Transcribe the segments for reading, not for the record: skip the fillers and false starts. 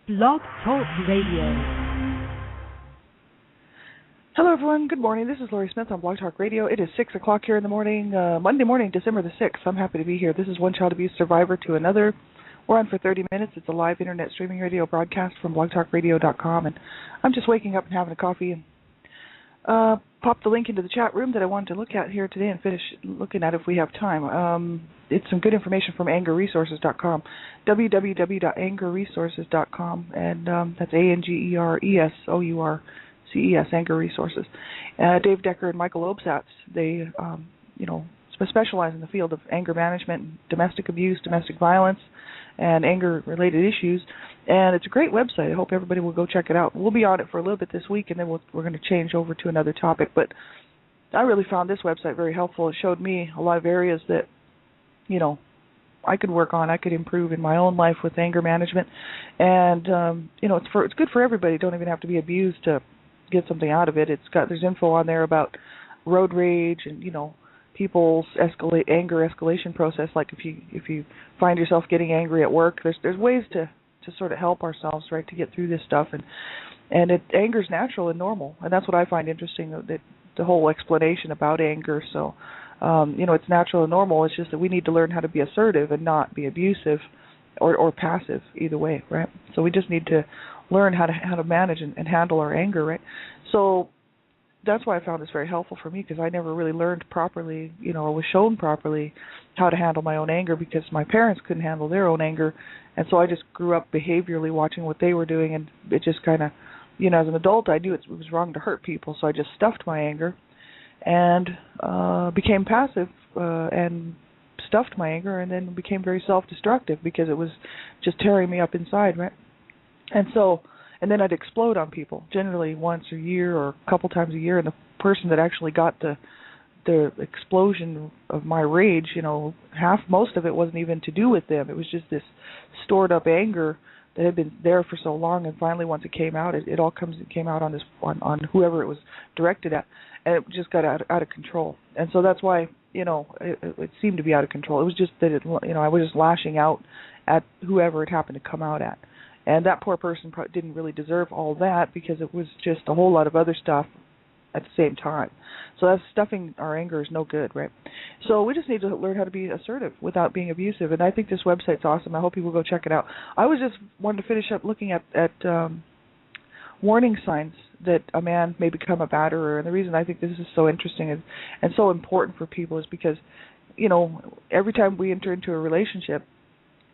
Blog Talk Radio. Hello, everyone. Good morning. This is Laurie Smith on Blog Talk Radio. It is 6 o'clock here in the morning, Monday morning, December the 6th. I'm happy to be here. This is One Child Abuse Survivor to Another. We're on for 30 minutes. It's a live internet streaming radio broadcast from blogtalkradio.com. And I'm just waking up and having a coffee and pop the link into the chat room that I wanted to look at here today and finish looking at if we have time. It's some good information from angerresources.com, www.angerresources.com, and that's ANGERESOURCES, Anger Resources. Dave Decker and Michael Obsatz, they, specialize in the field of anger management, domestic abuse, domestic violence, and anger-related issues. And it's a great website. I hope everybody will go check it out. We'll be on it for a little bit this week, and then we're going to change over to another topic. But I really found this website very helpful. It showed me a lot of areas that, I could work on, I could improve in my own life with anger management. And, it's good for everybody. You don't even have to be abused to get something out of it. There's info on there about road rage and, people's anger escalation process. Like if you find yourself getting angry at work, there's ways to sort of help ourselves, right, to get through this stuff. And anger's natural and normal, and that's what I find interesting, the whole explanation about anger. So, it's natural and normal. It's just that we need to learn how to be assertive and not be abusive or passive, either way, right? So we just need to learn how to manage and handle our anger, right? So that's why I found this very helpful for me, because I never really learned properly, or was shown properly how to handle my own anger, because my parents couldn't handle their own anger. And so I just grew up behaviorally watching what they were doing, and it just kind of, as an adult, I knew it was wrong to hurt people, so I just stuffed my anger and became passive and stuffed my anger, and then became very self-destructive because it was just tearing me up inside, right? And then I'd explode on people, generally once a year or a couple times a year, and the person that actually got the explosion of my rage, most of it wasn't even to do with them. It was just this stored up anger that had been there for so long, and finally once it came out, it came out on whoever it was directed at, and it just got out of control. And so that's why, it seemed to be out of control. It was just that I was just lashing out at whoever it happened to come out at. And that poor person didn't really deserve all that, because it was just a whole lot of other stuff at the same time. So that's stuffing our anger is no good, right? So we just need to learn how to be assertive without being abusive. And I think this website's awesome. I hope people go check it out. I was just wanting to finish up looking at warning signs that a man may become a batterer. And the reason I think this is so interesting and so important for people is because, every time we enter into a relationship,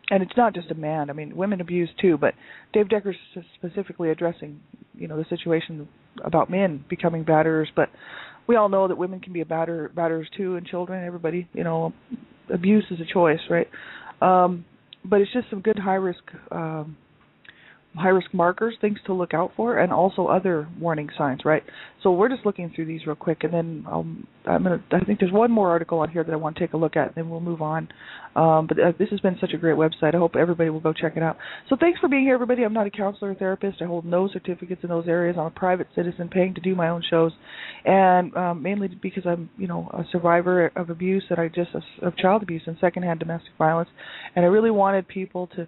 and it's not just a man. I mean, women abuse too, but Dave Decker's specifically addressing, the situation about men becoming batterers. But we all know that women can be batterers too, and children, everybody. Abuse is a choice, right? But it's just some good high risk markers, things to look out for, and also other warning signs, right? So we're just looking through these real quick, and then I think there's one more article on here that I want to take a look at, and then we'll move on. But this has been such a great website. I hope everybody will go check it out. So thanks for being here, everybody. I'm not a counselor or therapist. I hold no certificates in those areas. I'm a private citizen paying to do my own shows, and mainly because I'm, a survivor of abuse, and of child abuse and secondhand domestic violence, and I really wanted people to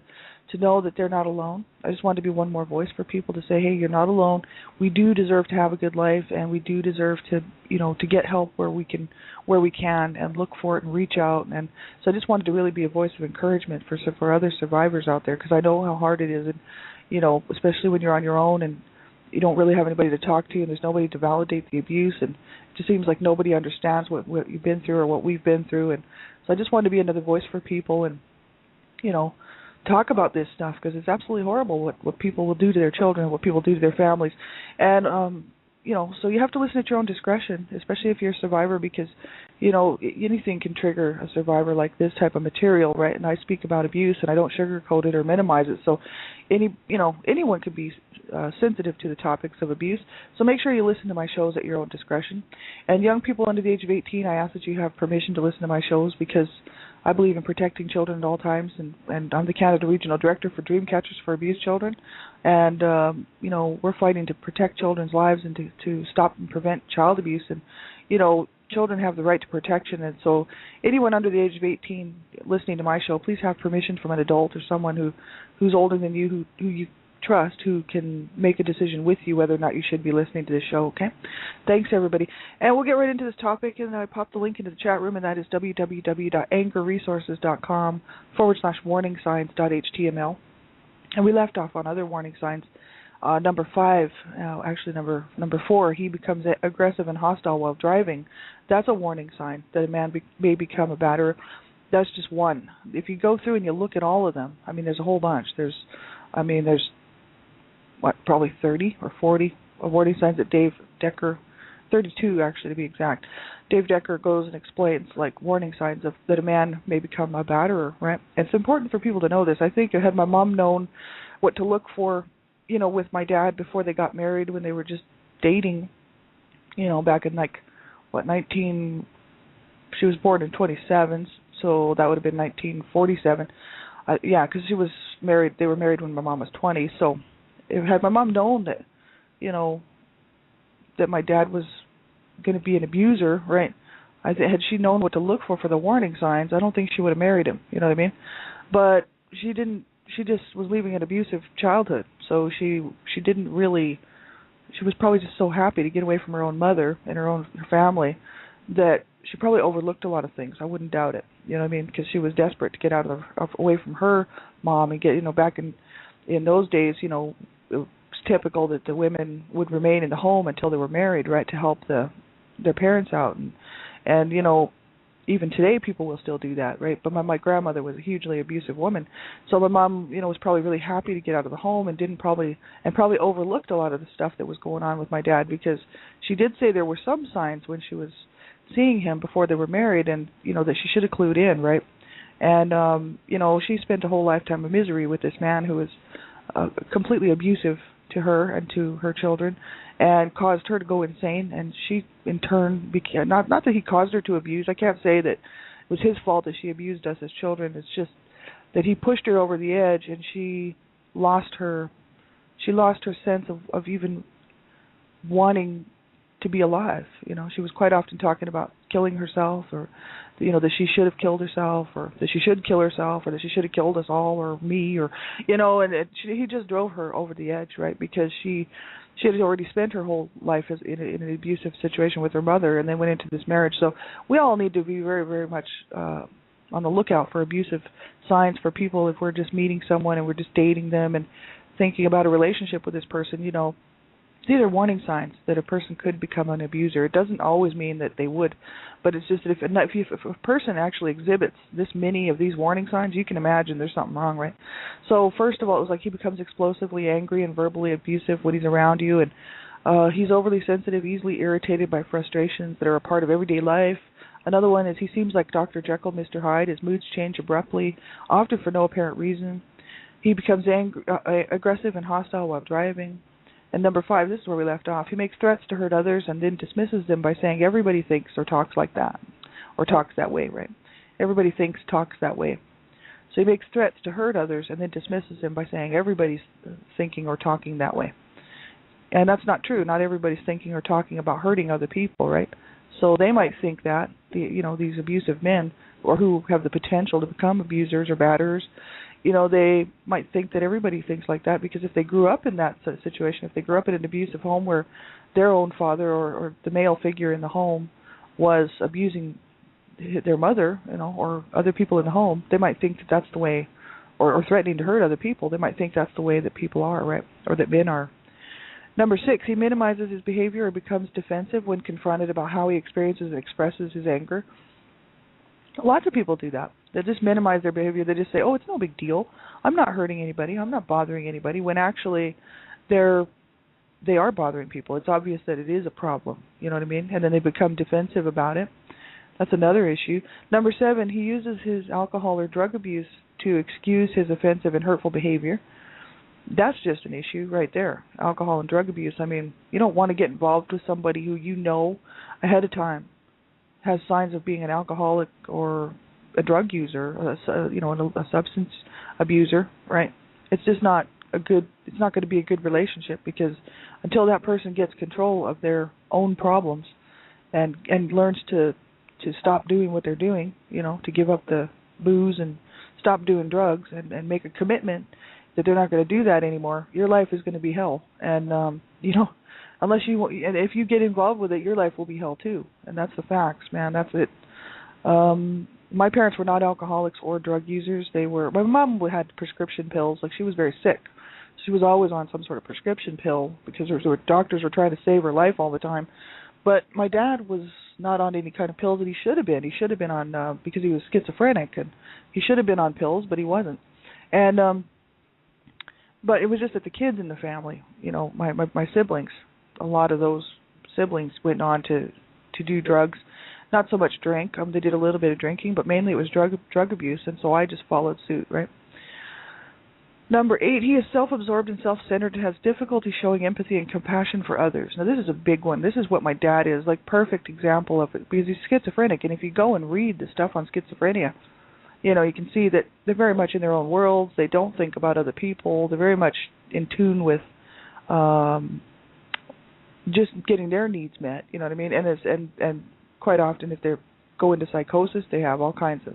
know that they're not alone. I just wanted to be one more voice for people to say, hey, you're not alone. We do deserve to have a good life, and we do deserve to, to get help where we can, and look for it and reach out. And so I just wanted to really be a voice of encouragement for other survivors out there, because I know how hard it is, and, especially when you're on your own and you don't really have anybody to talk to, and there's nobody to validate the abuse, and it just seems like nobody understands what you've been through or what we've been through. And so I just wanted to be another voice for people and, talk about this stuff, because it's absolutely horrible what people will do to their children, what people do to their families. And, so you have to listen at your own discretion, especially if you're a survivor, because, anything can trigger a survivor like this type of material, right? And I speak about abuse, and I don't sugarcoat it or minimize it. So anyone could be sensitive to the topics of abuse. So make sure you listen to my shows at your own discretion. And young people under the age of 18, I ask that you have permission to listen to my shows, because I believe in protecting children at all times, and I'm the Canada Regional Director for Dreamcatchers for Abused Children, and we're fighting to protect children's lives and to stop and prevent child abuse. And children have the right to protection, and so anyone under the age of 18 listening to my show, please have permission from an adult or someone who's older than you, who you trust who can make a decision with you whether or not you should be listening to this show, okay? Thanks, everybody. And we'll get right into this topic, and I popped the link into the chat room, and that is www.angerresources.com/warning signs.html. And we left off on other warning signs. Number 5, number 4, he becomes aggressive and hostile while driving. That's a warning sign that a man may become a batterer. That's just one. If you go through and you look at all of them, I mean, there's a whole bunch. There's probably 30 or 40 warning signs that Dave Decker, 32 actually to be exact. Dave Decker goes and explains like warning signs that a man may become a batterer, right? And it's important for people to know this. I think had my mom known what to look for, with my dad before they got married, when they were just dating, back in she was born in 27, so that would have been 1947. Because she was married. They were married when my mom was 20. So, had my mom known that, that my dad was going to be an abuser, right? Had she known what to look for the warning signs, I don't think she would have married him. You know what I mean? But she didn't. She just was leaving an abusive childhood. So she didn't really. She was probably just so happy to get away from her own mother and her family that she probably overlooked a lot of things. I wouldn't doubt it. You know what I mean? Because she was desperate to get away from her mom and get, back in those days, it was typical that the women would remain in the home until they were married, right, to help their parents out. And even today people will still do that, right? But my grandmother was a hugely abusive woman. So my mom, was probably really happy to get out of the home and probably overlooked a lot of the stuff that was going on with my dad, because she did say there were some signs when she was seeing him before they were married, and that she should have clued in, right? And she spent a whole lifetime of misery with this man who was completely abusive to her and to her children, and caused her to go insane. And she, in turn, became not that he caused her to abuse. I can't say that it was his fault that she abused us as children. It's just that he pushed her over the edge, and she lost her sense of even wanting to be alive. She was quite often talking about killing herself, or that she should have killed herself, or that she should kill herself, or that she should have killed us all, or me, or and he just drove her over the edge, right? Because she had already spent her whole life in an abusive situation with her mother, and then went into this marriage. So we all need to be very, very much on the lookout for abusive signs for people. If we're just meeting someone and we're just dating them and thinking about a relationship with this person, these are warning signs that a person could become an abuser. It doesn't always mean that they would, but it's just that if a person actually exhibits this many of these warning signs, you can imagine there's something wrong, right? So first of all, it was like he becomes explosively angry and verbally abusive when he's around you, and he's overly sensitive, easily irritated by frustrations that are a part of everyday life. Another one is he seems like Dr. Jekyll, Mr. Hyde. His moods change abruptly, often for no apparent reason. He becomes aggressive and hostile while driving. And number 5, this is where we left off. He makes threats to hurt others and then dismisses them by saying everybody thinks or talks like that, or talks that way, right? Everybody thinks, talks that way. So he makes threats to hurt others and then dismisses them by saying everybody's thinking or talking that way. And that's not true. Not everybody's thinking or talking about hurting other people, right? So they might think that, these abusive men, or who have the potential to become abusers or batterers, they might think that everybody thinks like that, because if they grew up in that situation, if they grew up in an abusive home where their own father or the male figure in the home was abusing their mother, or other people in the home, they might think that that's the way, or threatening to hurt other people, they might think that's the way that people are, right, or that men are. Number 6, he minimizes his behavior or becomes defensive when confronted about how he experiences and expresses his anger. Lots of people do that. They just minimize their behavior. They just say, oh, it's no big deal. I'm not hurting anybody. I'm not bothering anybody, when actually they are bothering people. It's obvious that it is a problem. You know what I mean? And then they become defensive about it. That's another issue. Number 7, he uses his alcohol or drug abuse to excuse his offensive and hurtful behavior. That's just an issue right there, alcohol and drug abuse. I mean, you don't want to get involved with somebody who ahead of time has signs of being an alcoholic or a drug user, a substance abuser, right? It's just not it's not going to be a good relationship, because until that person gets control of their own problems and learns to stop doing what they're doing, to give up the booze and stop doing drugs and make a commitment that they're not going to do that anymore, your life is going to be hell. And unless and if you get involved with it, your life will be hell too. And that's the facts, man. That's it. My parents were not alcoholics or drug users. My mom had prescription pills. Like, she was very sick. She was always on some sort of prescription pill because doctors were trying to save her life all the time. But my dad was not on any kind of pills that he should have been. He should have been on, because he was schizophrenic, and he should have been on pills, but he wasn't. And but it was just that the kids in the family, my siblings, a lot of those siblings went on to do drugs. Not so much drink. They did a little bit of drinking, but mainly it was drug abuse, and so I just followed suit, right? Number 8, he is self-absorbed and self-centered and has difficulty showing empathy and compassion for others. Now, this is a big one. This is what my dad is, like, perfect example of it, because he's schizophrenic, and if you go and read the stuff on schizophrenia, you can see that they're very much in their own worlds. They don't think about other people. They're very much in tune with just getting their needs met, you know what I mean? And quite often, if they go into psychosis, they have all kinds of,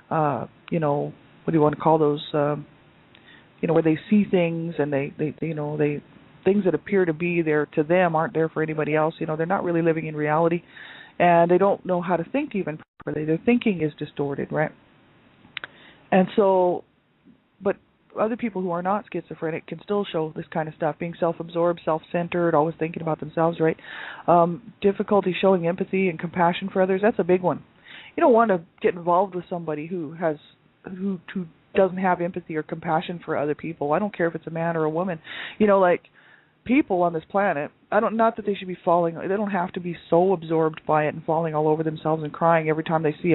what do you want to call those, where they see things and they things that appear to be there to them aren't there for anybody else. They're not really living in reality, and they don't know how to think even properly. Their thinking is distorted, right? And so, but other people who are not schizophrenic can still show this kind of stuff, being self-absorbed, self-centered, always thinking about themselves, right? Difficulty showing empathy and compassion for others, that's a big one. You don't want to get involved with somebody who doesn't have empathy or compassion for other people. I don't care if it's a man or a woman. Like, people on this planet, not that they should be they don't have to be so absorbed by it and falling all over themselves and crying every time they see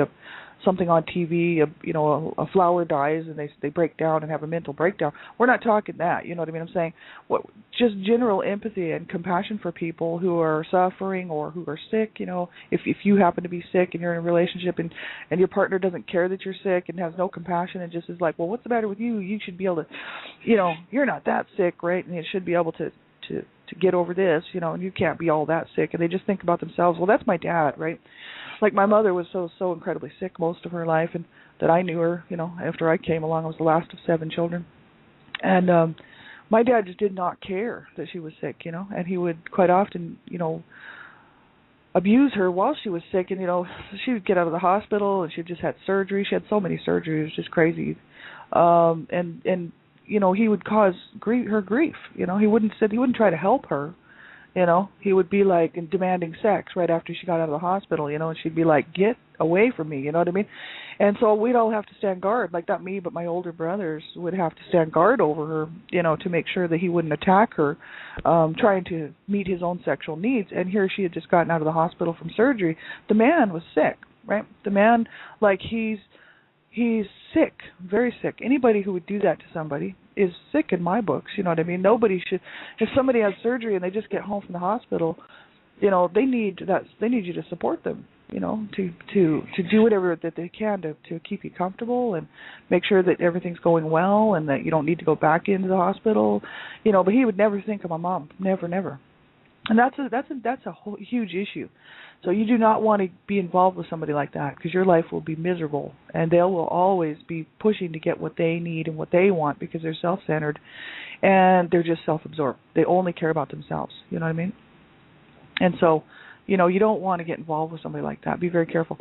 something on TV, a flower dies and they break down and have a mental breakdown. We're not talking that, you know what I mean? I'm saying just general empathy and compassion for people who are suffering or who are sick. If you happen to be sick and you're in a relationship and your partner doesn't care that you're sick and has no compassion and just is like, well, what's the matter with you? You should be able to, you're not that sick, right? And you should be able to get over this, and you can't be all that sick. And they just think about themselves. Well, that's my dad, right? Like, my mother was so incredibly sick most of her life, and that I knew her, after I came along. I was the last of 7 children. And my dad just did not care that she was sick, and he would quite often, abuse her while she was sick. And, she would get out of the hospital, and she just had surgery. She had so many surgeries, it was just crazy. And he would cause her grief. He wouldn't try to help her. He would be like demanding sex right after she got out of the hospital, and she'd be like, get away from me, you know what I mean? And so we'd all have to stand guard, like not me, but my older brothers would have to stand guard over her, to make sure that he wouldn't attack her, trying to meet his own sexual needs. And here she had just gotten out of the hospital from surgery. The man was sick, right? The man, like, he's sick, very sick. Anybody who would do that to somebody is sick in my books, you know what I mean? Nobody should. If somebody has surgery and they just get home from the hospital, they need you to support them, to do whatever that they can to keep you comfortable and make sure that everything's going well and that you don't need to go back into the hospital, but he would never think of my mom, never. And that's a whole huge issue. So you do not want to be involved with somebody like that, because your life will be miserable, and they will always be pushing to get what they need and what they want, because they're self-centered and they're just self-absorbed. They only care about themselves, you know what I mean? And so, you don't want to get involved with somebody like that. Be very careful.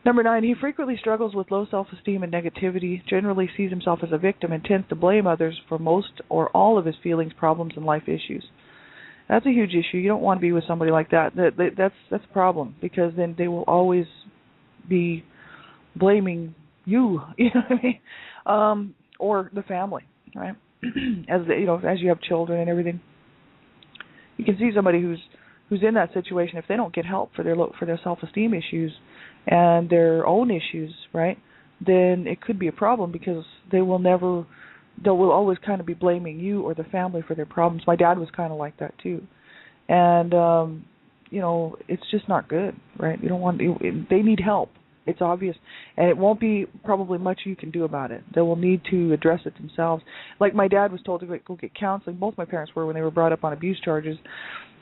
Number 9, he frequently struggles with low self-esteem and negativity, generally sees himself as a victim, and tends to blame others for most or all of his feelings, problems, and life issues. That's a huge issue. You don't want to be with somebody like that. That's a problem, because then they will always be blaming you, you know what I mean, or the family, right? As you have children and everything, you can see somebody who's in that situation. If they don't get help for their self-esteem issues and their own issues, right, then it could be a problem, because they will always kind of be blaming you or the family for their problems. My dad was kind of like that too. And, it's just not good, right? You don't want, they need help. It's obvious. And it won't be probably much you can do about it. They will need to address it themselves. Like, my dad was told to go get counseling. Both my parents were, when they were brought up on abuse charges.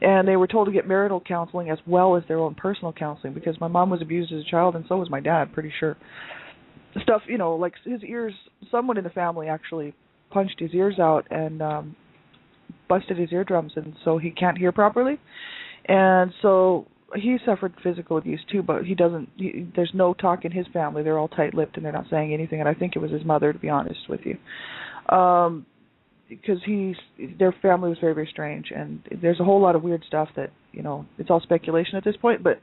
And they were told to get marital counseling as well as their own personal counseling, because my mom was abused as a child, and so was my dad, pretty sure. Stuff, like his ears, someone in the family actually punched his ears out and busted his eardrums, and so he can't hear properly. And so he suffered physical abuse too, but there's no talk in his family. They're all tight-lipped and they're not saying anything, and I think it was his mother, to be honest with you. Because their family was very, very strange, and there's a whole lot of weird stuff that, it's all speculation at this point, but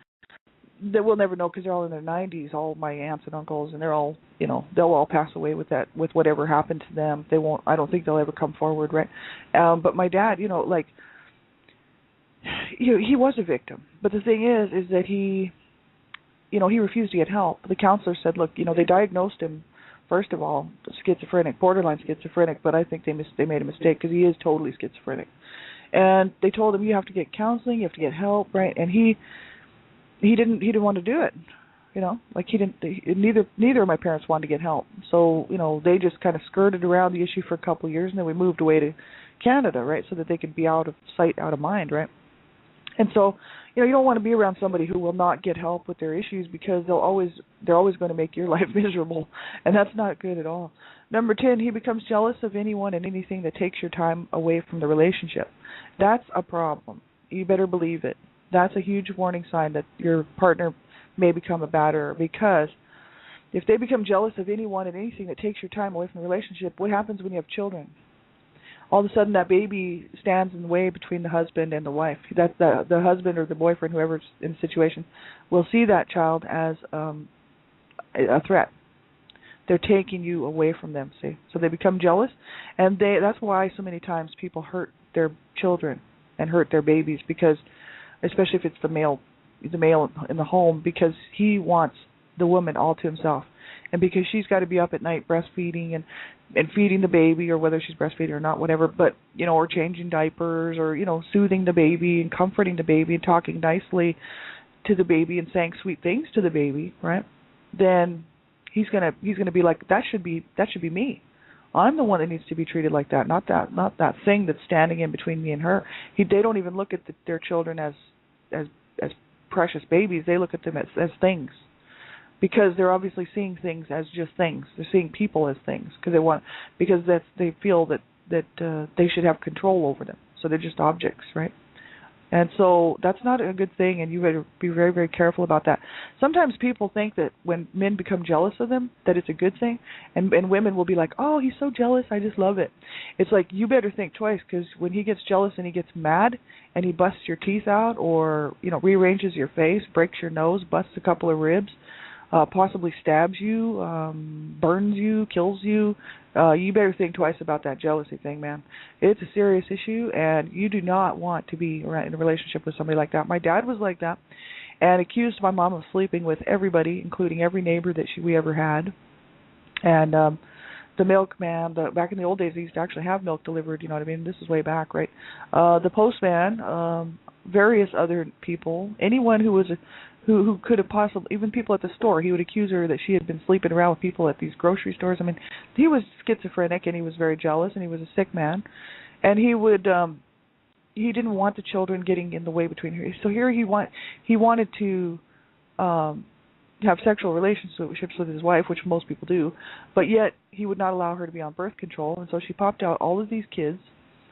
that we'll never know because they're all in their 90s, all my aunts and uncles, and they're all, they'll all pass away with whatever happened to them. I don't think they'll ever come forward, right? But my dad, he was a victim. But the thing is that he refused to get help. The counselor said, look, they diagnosed him, first of all, schizophrenic, borderline schizophrenic, but I think they made a mistake because he is totally schizophrenic. And they told him, you have to get counseling, you have to get help, right? And he didn't want to do it, neither of my parents wanted to get help. So, they just kind of skirted around the issue for a couple of years, and then we moved away to Canada, right, so that they could be out of sight, out of mind, right? And so, you don't want to be around somebody who will not get help with their issues because they're always going to make your life miserable, and that's not good at all. Number 10, he becomes jealous of anyone and anything that takes your time away from the relationship. That's a problem. You better believe it. That's a huge warning sign that your partner may become a batterer, because if they become jealous of anyone and anything that takes your time away from the relationship, what happens when you have children? All of a sudden that baby stands in the way between the husband and the wife. That the husband or the boyfriend, whoever's in the situation, will see that child as a threat. They're taking you away from them, see? So they become jealous, and that's why so many times people hurt their children and hurt their babies, because especially if it's the male in the home, because he wants the woman all to himself, and because she's got to be up at night breastfeeding and feeding the baby, or whether she's breastfeeding or not, whatever, but or changing diapers, or soothing the baby and comforting the baby and talking nicely to the baby and saying sweet things to the baby, right? Then he's gonna be like, that should be me. I'm the one that needs to be treated like that, not that thing that's standing in between me and her. They don't even look at their children as precious babies. They look at them as things, because they're obviously seeing things as just things. They're seeing people as things because they feel that they should have control over them. So they're just objects, right? And so that's not a good thing, and you better be very, very careful about that. Sometimes people think that when men become jealous of them, that it's a good thing, and women will be like, oh, he's so jealous, I just love it. It's like, you better think twice, because when he gets jealous and he gets mad and he busts your teeth out, or rearranges your face, breaks your nose, busts a couple of ribs, possibly stabs you, burns you, kills you, you better think twice about that jealousy thing, man. It's a serious issue, and you do not want to be in a relationship with somebody like that. My dad was like that, and accused my mom of sleeping with everybody, including every neighbor that we ever had. And the milkman, back in the old days, they used to actually have milk delivered, This is way back, right? The postman, various other people, anyone who was who could have possibly, even people at the store, he would accuse her that she had been sleeping around with people at these grocery stores. I mean, he was schizophrenic, and he was very jealous, and he was a sick man, and he didn't want the children getting in the way between her. So here he wanted to have sexual relationships with his wife, which most people do, but yet he would not allow her to be on birth control, and so she popped out all of these kids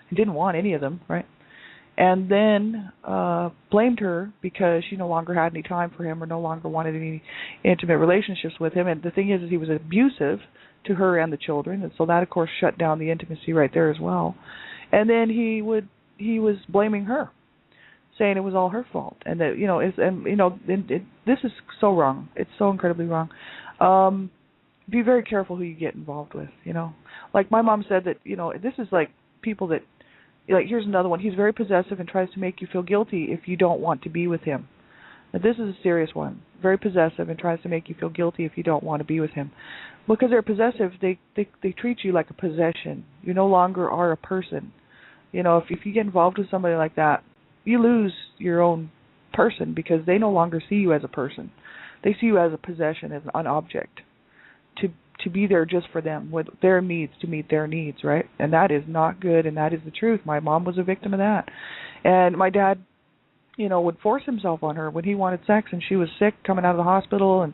and didn't want any of them, right? And then blamed her because she no longer had any time for him, or no longer wanted any intimate relationships with him. And the thing is he was abusive to her and the children, and so that, of course, shut down the intimacy right there as well. And then he was blaming her, saying it was all her fault, and that this is so wrong. It's so incredibly wrong. Be very careful who you get involved with. Like my mom said that this is like people that. Like, here's another one. He's very possessive and tries to make you feel guilty if you don't want to be with him. Now, this is a serious one. Very possessive and tries to make you feel guilty if you don't want to be with him. Because they're possessive, they treat you like a possession. You no longer are a person. If you get involved with somebody like that, you lose your own person, because they no longer see you as a person. They see you as a possession, as an object, to be there just for them, with their needs, to meet their needs, right? And that is not good, and that is the truth. My mom was a victim of that. And my dad, would force himself on her when he wanted sex and she was sick coming out of the hospital and,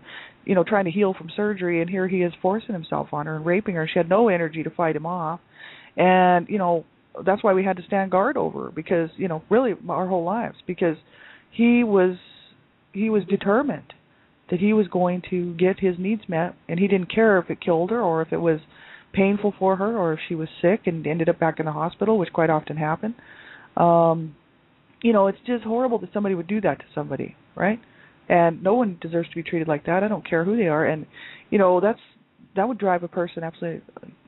trying to heal from surgery, and here he is forcing himself on her and raping her. She had no energy to fight him off. And, that's why we had to stand guard over her because, really our whole lives, because he was determined that he was going to get his needs met, and he didn't care if it killed her or if it was painful for her or if she was sick and ended up back in the hospital, which quite often happened. It's just horrible that somebody would do that to somebody, right? And no one deserves to be treated like that. I don't care who they are. And, that would drive a person absolutely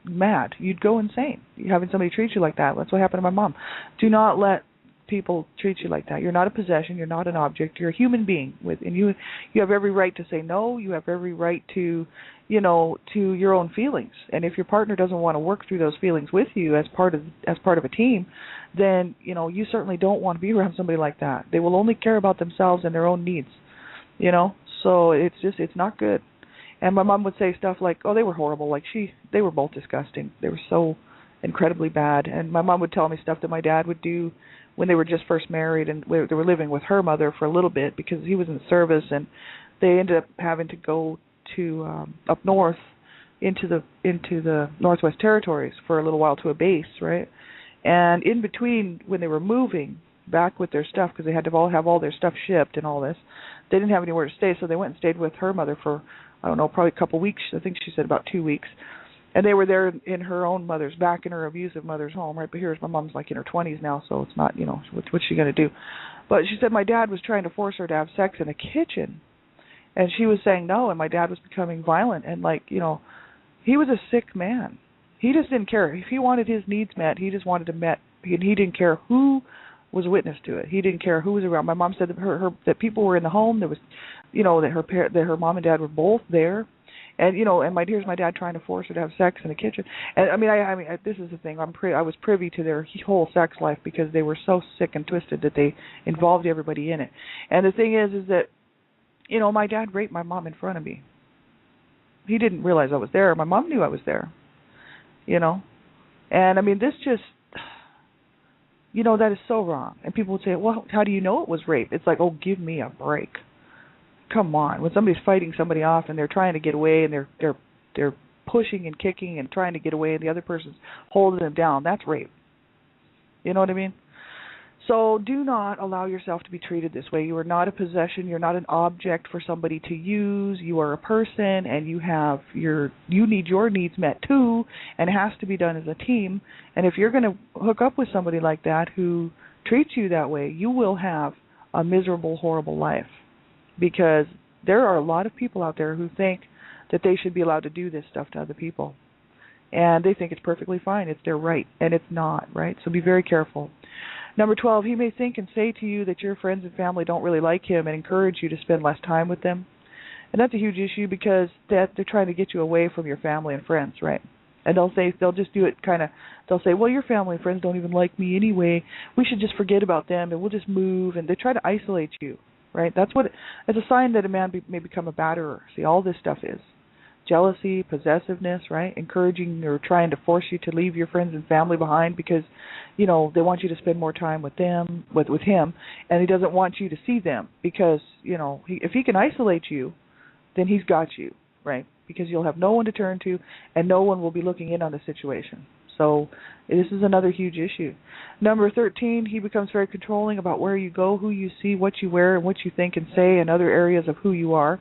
mad. You'd go insane having somebody treat you like that. That's what happened to my mom. Do not let people treat you like that. You're not a possession. You're not an object. You're a human being, and you have every right to say no. You have every right to, to your own feelings. And if your partner doesn't want to work through those feelings with you as part of a team, then you certainly don't want to be around somebody like that. They will only care about themselves and their own needs. So it's not good. And my mom would say stuff like, "Oh, they were horrible. They were both disgusting. They were so incredibly bad." And my mom would tell me stuff that my dad would do when they were just first married, and they were living with her mother for a little bit because he was in the service, and they ended up having to go to up north into the Northwest Territories for a little while to a base, right? And in between, when they were moving back with their stuff, because they had to have all their stuff shipped and all this, they didn't have anywhere to stay, so they went and stayed with her mother for, I don't know, probably a couple weeks. I think she said about 2 weeks. And they were there in her own mother's, back in her abusive mother's home, right? But here's my mom's in her 20s now, so it's not, what's she going to do? But she said my dad was trying to force her to have sex in the kitchen. And she was saying no, and my dad was becoming violent. And, he was a sick man. He just didn't care. If he wanted his needs met, he just wanted them met. He didn't care who was witness to it. He didn't care who was around. My mom said that that people were in the home. There was, that her mom and dad were both there. And and here's my dad trying to force her to have sex in the kitchen. And this is the thing. I was privy to their whole sex life because they were so sick and twisted that they involved everybody in it. And the thing is that, my dad raped my mom in front of me. He didn't realize I was there. My mom knew I was there. And this just, that is so wrong. And people would say, well, how do you know it was rape? It's like, oh, give me a break. Come on, when somebody's fighting somebody off and they're trying to get away and they're pushing and kicking and trying to get away and the other person's holding them down, that's rape. You know what I mean? So do not allow yourself to be treated this way. You are not a possession. You're not an object for somebody to use. You are a person, and you need your needs met too, and it has to be done as a team. And if you're going to hook up with somebody like that who treats you that way, you will have a miserable, horrible life. Because there are a lot of people out there who think that they should be allowed to do this stuff to other people. And they think it's perfectly fine. It's their right. And it's not, right? So be very careful. Number 12, he may think and say to you that your friends and family don't really like him and encourage you to spend less time with them. And that's a huge issue because they're trying to get you away from your family and friends, right? And they'll just do it they'll say, well, your family and friends don't even like me anyway. We should just forget about them and we'll just move. And they try to isolate you. Right? That's a sign that a man may become a batterer. See, all this stuff is jealousy, possessiveness, right? Encouraging or trying to force you to leave your friends and family behind because, they want you to spend more time with them, with him, and he doesn't want you to see them because, if he can isolate you, then he's got you, right? Because you'll have no one to turn to and no one will be looking in on the situation. So this is another huge issue. Number 13, he becomes very controlling about where you go, who you see, what you wear, and what you think and say, and other areas of who you are.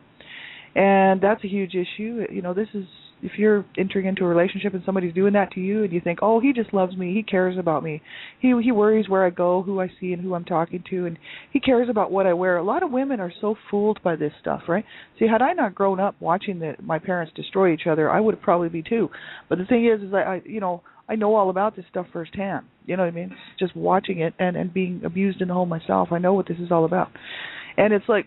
And that's a huge issue. This is, if you're entering into a relationship and somebody's doing that to you and you think, oh, he just loves me, he cares about me, he worries where I go, who I see, and who I'm talking to, and he cares about what I wear. A lot of women are so fooled by this stuff, right? See, had I not grown up watching my parents destroy each other, I would probably be too. But the thing is I know all about this stuff firsthand. You know what I mean? Just watching it and being abused in the home myself, I know what this is all about. And it's like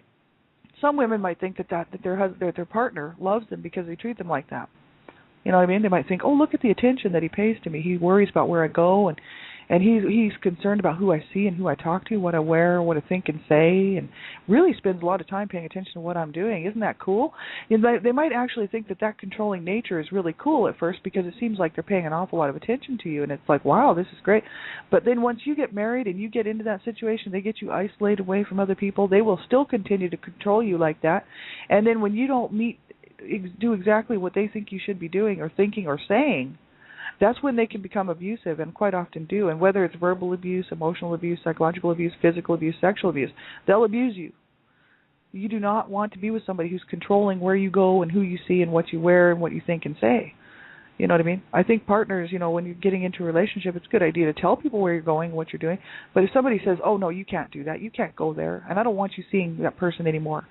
some women might think that their partner loves them because they treat them like that. You know what I mean? They might think, oh, look at the attention that he pays to me. He worries about where I go, and And he's concerned about who I see and who I talk to, what I wear, what I think and say, and really spends a lot of time paying attention to what I'm doing. Isn't that cool? And they might actually think that controlling nature is really cool at first because it seems like they're paying an awful lot of attention to you, and it's like, wow, this is great. But then once you get married and you get into that situation, they get you isolated away from other people. They will still continue to control you like that. And then when you don't do exactly what they think you should be doing or thinking or saying, that's when they can become abusive, and quite often do. And whether it's verbal abuse, emotional abuse, psychological abuse, physical abuse, sexual abuse, they'll abuse you. You do not want to be with somebody who's controlling where you go and who you see and what you wear and what you think and say. You know what I mean? I think partners, when you're getting into a relationship, it's a good idea to tell people where you're going, what you're doing. But if somebody says, oh, no, you can't do that, you can't go there, and I don't want you seeing that person anymore.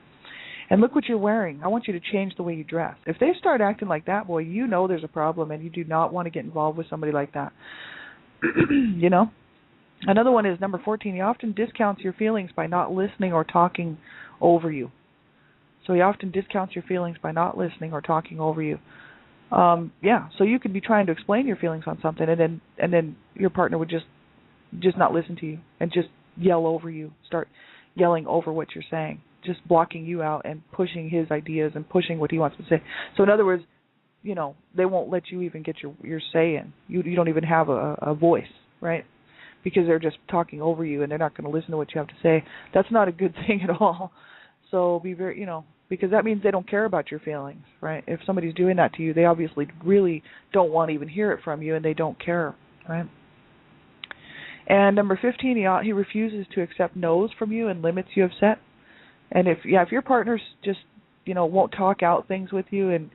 And look what you're wearing. I want you to change the way you dress. If they start acting like that, boy, you know there's a problem, and you do not want to get involved with somebody like that. Another one is number 14. He often discounts your feelings by not listening or talking over you. So he often discounts your feelings by not listening or talking over you. So you could be trying to explain your feelings on something, and then your partner would just not listen to you and just yell over you, start yelling over what you're saying, just blocking you out and pushing his ideas and pushing what he wants to say. So in other words, they won't let you even get your say in. You don't even have a voice, right? Because they're just talking over you and they're not going to listen to what you have to say. That's not a good thing at all. So be very, because that means they don't care about your feelings, right? If somebody's doing that to you, they obviously really don't want to even hear it from you, and they don't care, right? And number 15, he refuses to accept no's from you and limits you have set. And if your partner's just, won't talk out things with you, and,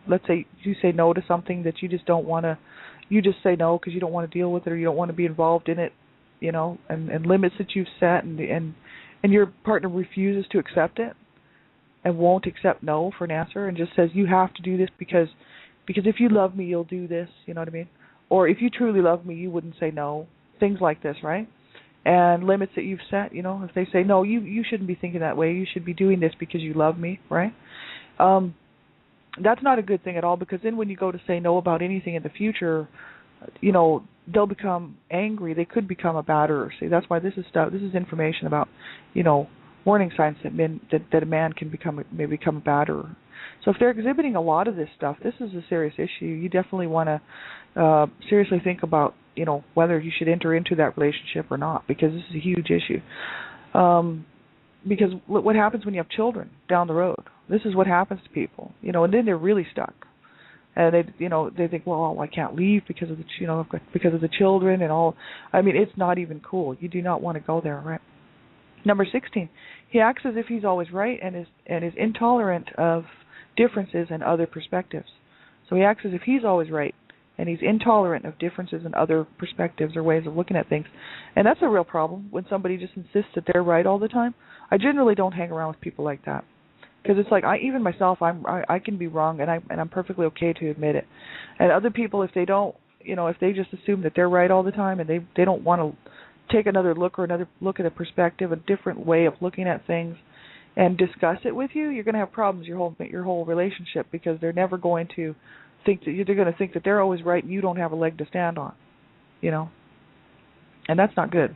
let's say you say no to something that you just don't want to, you just say no because you don't want to deal with it or you don't want to be involved in it, and limits that you've set, and your partner refuses to accept it and won't accept no for an answer and just says, you have to do this because if you love me, you'll do this, you know what I mean? Or if you truly love me, you wouldn't say no, things like this, right? And limits that you've set, if they say, no, you shouldn't be thinking that way, you should be doing this because you love me, right? That's not a good thing at all, because then when you go to say no about anything in the future, they'll become angry. They could become a batterer. See, that's why this is information about, warning signs that a man may become a batterer. So if they're exhibiting a lot of this stuff, this is a serious issue. You definitely want to seriously think about, whether you should enter into that relationship or not, because this is a huge issue. Because what happens when you have children down the road? This is what happens to people, and then they're really stuck. And they think, well, I can't leave because of the children and all. I mean, it's not even cool. You do not want to go there, right? Number 16, he acts as if he's always right and is intolerant of differences and other perspectives. So he acts as if he's always right, and he's intolerant of differences and other perspectives or ways of looking at things. And that's a real problem when somebody just insists that they're right all the time. I generally don't hang around with people like that, because it's like even myself, I can be wrong, and I'm perfectly okay to admit it. And other people, if they don't, if they just assume that they're right all the time and they don't want to take another look at a perspective, a different way of looking at things, and discuss it with you, you're going to have problems your whole relationship, because they're never going to think that they're going to think that they're always right and you don't have a leg to stand on, and that's not good,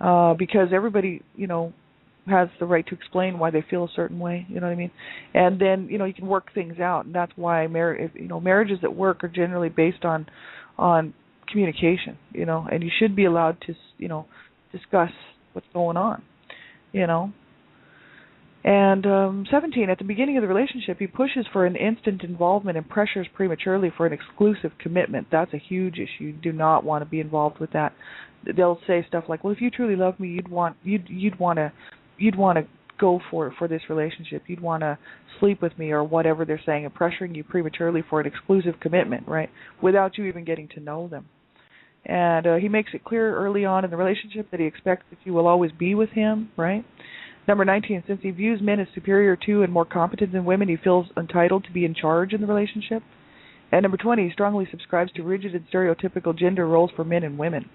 because everybody has the right to explain why they feel a certain way, you know what I mean? And then you can work things out, and that's why marriages that work are generally based on communication, and you should be allowed to discuss what's going on, And 17, at the beginning of the relationship, he pushes for an instant involvement and pressures prematurely for an exclusive commitment. That's a huge issue. You do not want to be involved with that. They'll say stuff like, "Well, if you truly love me, you'd want to go for this relationship. You'd want to sleep with me," or whatever they're saying, and pressuring you prematurely for an exclusive commitment, right? Without you even getting to know them. And he makes it clear early on in the relationship that he expects that you will always be with him, right? Number 19, since he views men as superior to and more competent than women, he feels entitled to be in charge in the relationship. And number 20, he strongly subscribes to rigid and stereotypical gender roles for men and women.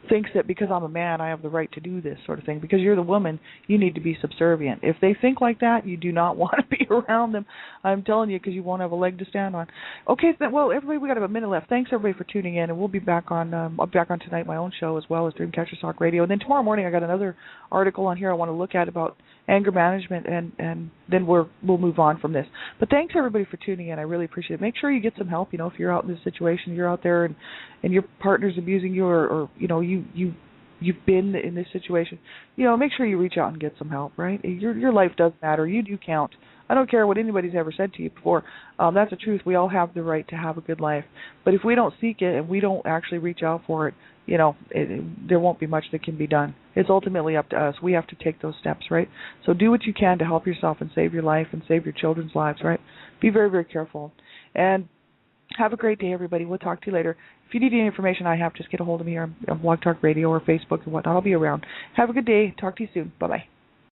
thinks that because I'm a man, I have the right to do this sort of thing. Because you're the woman, you need to be subservient. If they think like that, you do not want to be around them. I'm telling you, because you won't have a leg to stand on. Okay, well, everybody, we got about a minute left. Thanks everybody for tuning in, and we'll be back on. I'll be back on tonight, my own show as well as Dreamcatcher Talk Radio, and then tomorrow morning I got another article on here I want to look at about anger management, and then we'll move on from this. But thanks everybody for tuning in. I really appreciate it. Make sure you get some help. If you're out in this situation, you're out there and your partner's abusing you, or you've been in this situation, make sure you reach out and get some help, right? Your life does matter. You do count. I don't care what anybody's ever said to you before. That's the truth. We all have the right to have a good life. But if we don't seek it and we don't actually reach out for it, there won't be much that can be done. It's ultimately up to us. We have to take those steps, right? So do what you can to help yourself and save your life and save your children's lives, right? Be very, very careful. And have a great day, everybody. We'll talk to you later. If you need any information I have, just get a hold of me on Blog Talk Radio or Facebook and whatnot. I'll be around. Have a good day. Talk to you soon. Bye-bye.